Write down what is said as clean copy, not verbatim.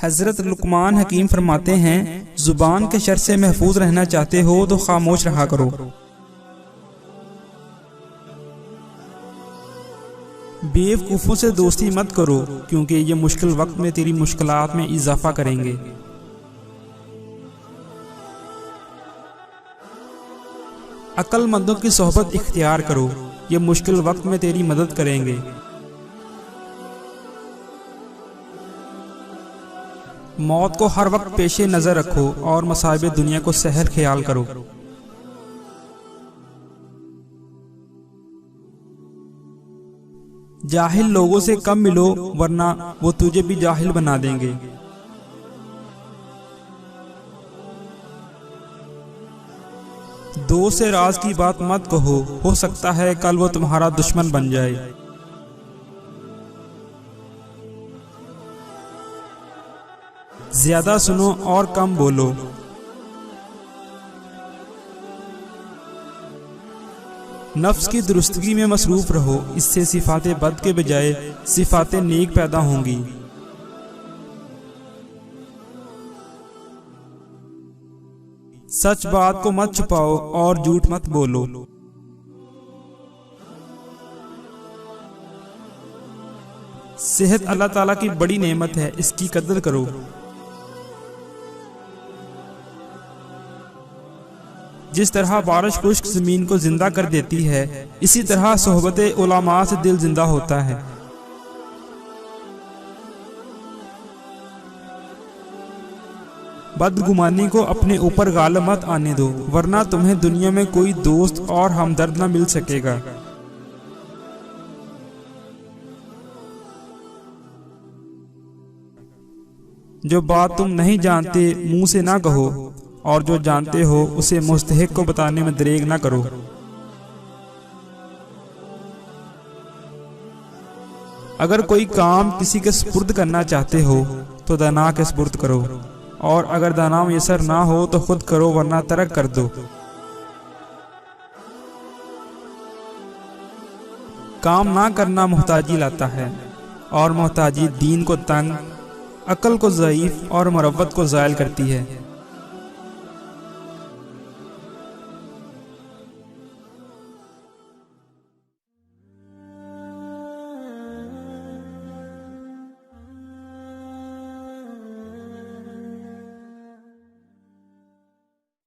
हज़रत लुकमान हकीम फरमाते हैं, ज़ुबान के शर से महफूज रहना चाहते हो तो खामोश रहा करो। बेवकूफ़ों से दोस्ती मत करो, क्योंकि ये मुश्किल वक्त में तेरी मुश्किलात में इजाफा करेंगे। अक्लमंदों की सोहबत इख्तियार करो, ये मुश्किल वक्त में तेरी मदद करेंगे। मौत को हर वक्त पेशे नज़र रखो और मसाइब दुनिया को सहल ख्याल करो। जाहिल लोगों से कम मिलो, वरना वो तुझे भी जाहिल बना देंगे। दोस्त से राज की बात मत कहो, हो सकता है कल वो तुम्हारा दुश्मन बन जाए। ज्यादा सुनो और कम बोलो। नफ्स की दुरुस्तगी में मसरूफ रहो, इससे सिफाते बद के बजाय सिफाते नेक पैदा होंगी। सच बात को मत छुपाओ और झूठ मत बोलो। सेहत अल्लाह ताला की बड़ी नेमत है, इसकी कदर करो। जिस तरह बारिश खुश्क जमीन को जिंदा कर देती है, इसी तरह सोहबत उलमा से दिल जिंदा होता है। बदगुमानी को अपने ऊपर गालिब मत आने दो, वरना तुम्हें दुनिया में कोई दोस्त और हमदर्द न मिल सकेगा। जो बात तुम नहीं जानते मुंह से ना कहो, और जो जानते हो उसे मुस्तहिक को बताने में दरेग ना करो। अगर कोई काम किसी के सुपुर्द करना चाहते हो तो दाना के सुपुर्द करो, और अगर दाना मुयसर ना हो तो खुद करो, वरना तरक कर दो। काम ना करना मोहताजी लाता है, और मोहताजी दीन को तंग, अक्ल को ज़ईफ और मरव्वत को ज़ायल करती है।